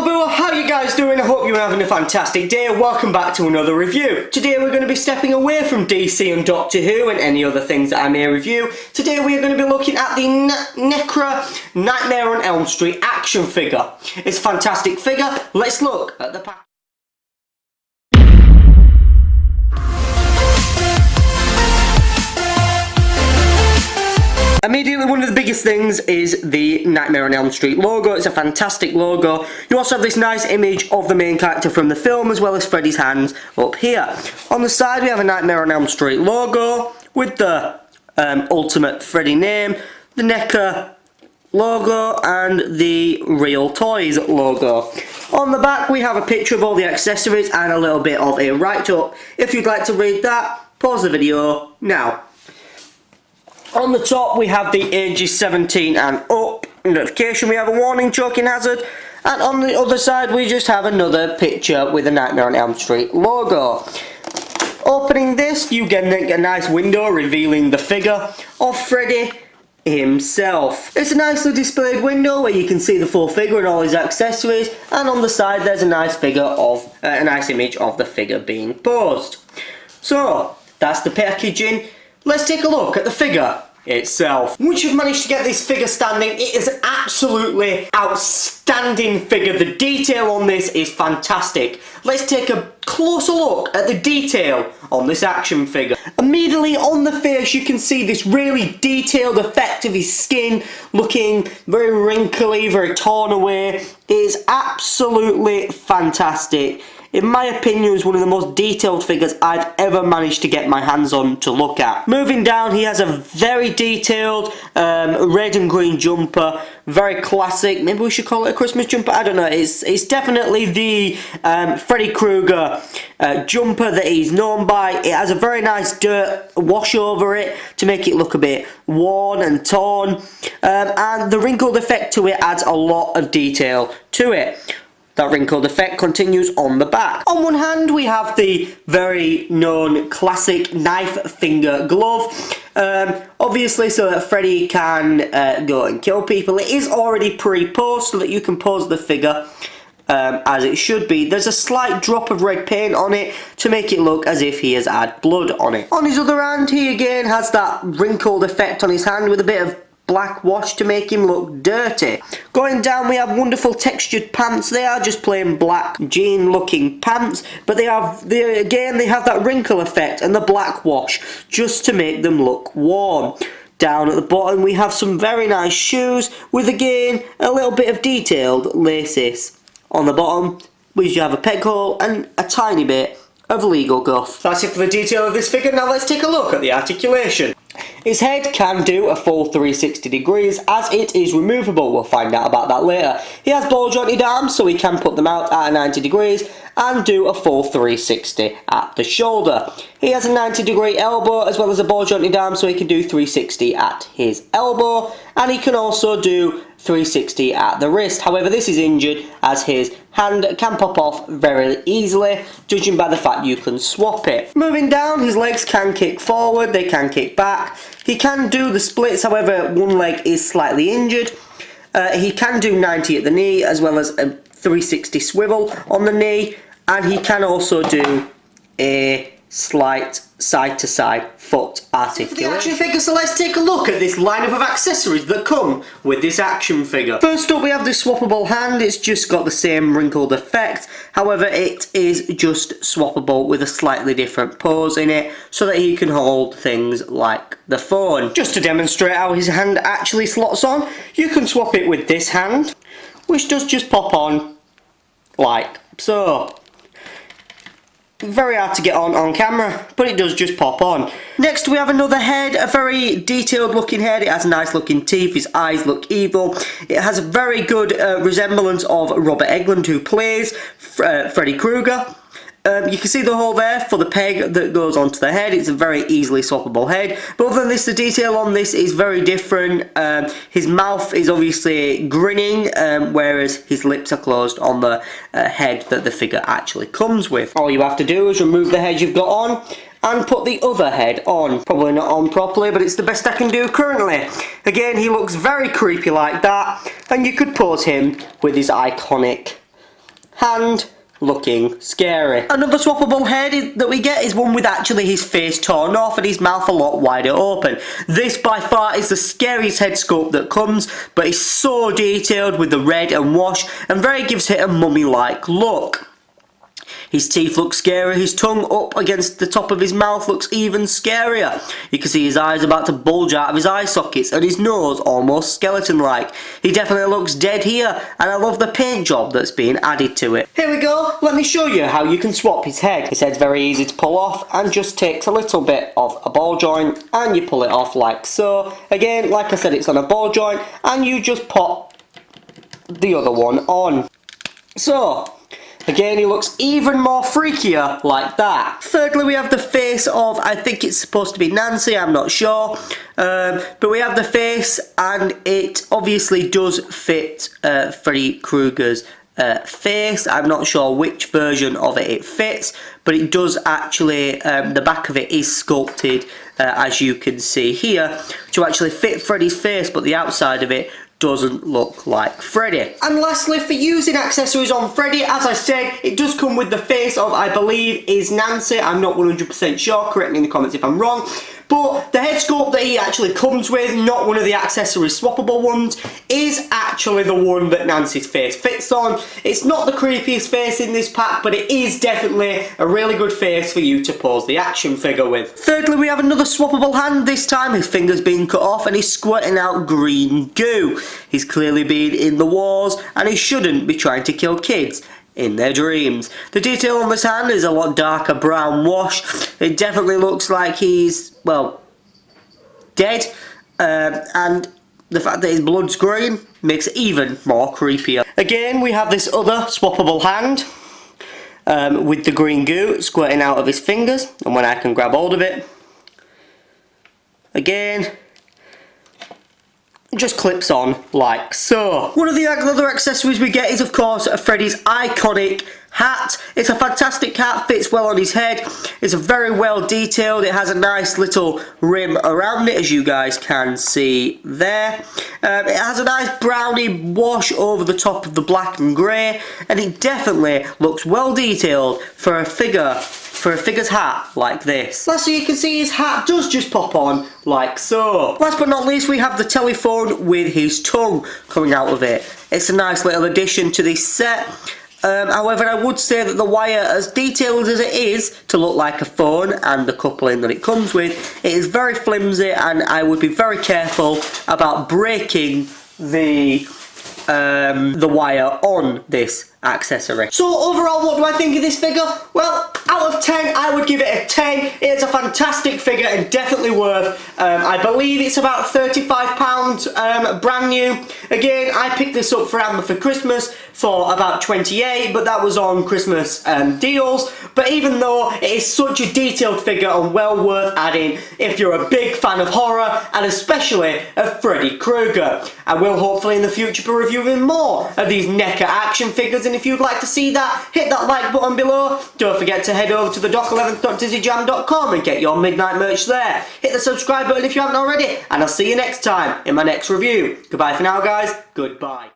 Boo, how you guys doing? I hope you're having a fantastic day. Welcome back to another review. Today we're going to be stepping away from DC and Doctor Who and any other things that I may review. Today we are going to be looking at the NECA Nightmare on Elm Street action figure. It's a fantastic figure. Let's look at the pack. Immediately, one of the biggest things is the Nightmare on Elm Street logo. It's a fantastic logo. You also have this nice image of the main character from the film, as well as Freddy's hands up here. On the side, we have a Nightmare on Elm Street logo with the Ultimate Freddy name, the NECA logo, and the Real Toys logo. On the back, we have a picture of all the accessories and a little bit of a write-up. If you'd like to read that, pause the video now. On the top we have the ages 17 and up notification, we have a warning choking hazard, and on the other side we just have another picture with a Nightmare on Elm Street logo. Opening this, you get a nice window revealing the figure of Freddy himself. It's a nicely displayed window where you can see the full figure and all his accessories, and on the side there's a nice figure of a nice image of the figure being posed. So that's the packaging. Let's take a look at the figure itself. Once you've managed to get this figure standing, it is an absolutely outstanding figure. The detail on this is fantastic. Let's take a closer look at the detail on this action figure. Immediately on the face you can see this really detailed effect of his skin looking very wrinkly, very torn away. It is absolutely fantastic. In my opinion, it's one of the most detailed figures I've ever managed to get my hands on to look at. Moving down, he has a very detailed red and green jumper, very classic. Maybe we should call it a Christmas jumper, I don't know. It's definitely the Freddy Krueger jumper that he's known by. It has a very nice dirt wash over it to make it look a bit worn and torn, and the wrinkled effect to it adds a lot of detail to it. That wrinkled effect continues on the back. On one hand, we have the very known classic knife finger glove. Obviously, so that Freddy can go and kill people. It is already pre-posed so that you can pose the figure as it should be. There's a slight drop of red paint on it to make it look as if he has had blood on it. On his other hand, he again has that wrinkled effect on his hand with a bit of black wash to make him look dirty. Going down, we have wonderful textured pants. They are just plain black jean looking pants, but they have that wrinkle effect and the black wash just to make them look warm. Down at the bottom we have some very nice shoes with again a little bit of detailed laces. On the bottom we have a peg hole and a tiny bit of legal guff. That's it for the detail of this figure. Now let's take a look at the articulation. His head can do a full 360 degrees as it is removable. We'll find out about that later. He has ball jointed arms so he can put them out at 90 degrees and do a full 360 at the shoulder. He has a 90 degree elbow as well as a ball jointed arm so he can do 360 at his elbow, and he can also do 360 at the wrist. However, this is injured as his hand can pop off very easily, judging by the fact you can swap it. Moving down, his legs can kick forward, they can kick back. He can do the splits, however one leg is slightly injured. He can do 90 at the knee as well as a 360 swivel on the knee, and he can also do a slight side-to-side foot articulation. The action figure, so let's take a look at this lineup of accessories that come with this action figure. First up we have this swappable hand. It's just got the same wrinkled effect, however it is just swappable with a slightly different pose in it so that he can hold things like the phone. Just to demonstrate how his hand actually slots on, you can swap it with this hand, which does just pop on like so. Very hard to get on camera, but it does just pop on. Next we have another head, a very detailed looking head. It has nice looking teeth, his eyes look evil. It has a very good resemblance of Robert Englund, who plays Freddy Krueger. You can see the hole there for the peg that goes onto the head. It's a very easily swappable head. But other than this, the detail on this is very different. His mouth is obviously grinning, whereas his lips are closed on the head that the figure actually comes with. All you have to do is remove the head you've got on and put the other head on. Probably not on properly, but it's the best I can do currently. Again, he looks very creepy like that, and you could pose him with his iconic hand looking scary. Another swappable head that we get is one with actually his face torn off and his mouth a lot wider open. This by far is the scariest head sculpt that comes, but it's so detailed with the red and wash and very gives it a mummy-like look. His teeth look scary, his tongue up against the top of his mouth looks even scarier. You can see his eyes about to bulge out of his eye sockets and his nose almost skeleton-like. He definitely looks dead here, and I love the paint job that's being added to it. Here we go, let me show you how you can swap his head. His head's very easy to pull off and just takes a little bit of a ball joint and you pull it off like so. Again, like I said, it's on a ball joint and you just pop the other one on. So, again, he looks even more freakier like that. Thirdly, we have the face of, I think it's supposed to be Nancy, I'm not sure. But we have the face and it obviously does fit Freddy Krueger's face. I'm not sure which version of it fits, but it does actually, the back of it is sculpted, as you can see here, to actually fit Freddy's face, but the outside of it doesn't look like Freddy. And lastly, for using accessories on Freddy, as I said, it does come with the face of, I believe, is Nancy. I'm not 100% sure, correct me in the comments if I'm wrong. But the head sculpt that he actually comes with, not one of the accessory swappable ones, is actually the one that Nancy's face fits on. It's not the creepiest face in this pack, but it is definitely a really good face for you to pose the action figure with. Thirdly, we have another swappable hand. This time his finger's being cut off and he's squirting out green goo. He's clearly been in the wars and he shouldn't be trying to kill kids in their dreams. The detail on this hand is a lot darker brown wash. It definitely looks like he's, well, dead. And the fact that his blood's green makes it even more creepier. Again, we have this other swappable hand with the green goo squirting out of his fingers. And when I can grab hold of it, again, just clips on like so. One of the other accessories we get is of course Freddy's iconic hat. It's a fantastic hat, fits well on his head. It's very well detailed. It has a nice little rim around it, as you guys can see there. It has a nice browny wash over the top of the black and grey, and it definitely looks well detailed for a figure's hat like this. Lastly, you can see his hat does just pop on like so. Last but not least, we have the telephone with his tongue coming out of it. It's a nice little addition to this set. However, I would say that the wire, as detailed as it is to look like a phone and the coupling that it comes with, it is very flimsy, and I would be very careful about breaking the wire on this accessory. So overall, what do I think of this figure? Well, out of 10, I would give it a 10. It's a fantastic figure and definitely worth, I believe it's about £35 brand new. Again, I picked this up for Amber for Christmas for about 28, but that was on Christmas deals. But even though it is such a detailed figure and well worth adding if you're a big fan of horror and especially of Freddy Krueger. I will hopefully in the future be reviewing more of these NECA action figures, and if you'd like to see that, hit that like button below. Don't forget to head over to the doc11th.dizzyjam.com and get your midnight merch there. Hit the subscribe button if you haven't already, and I'll see you next time in my next review. Goodbye for now, guys. Goodbye.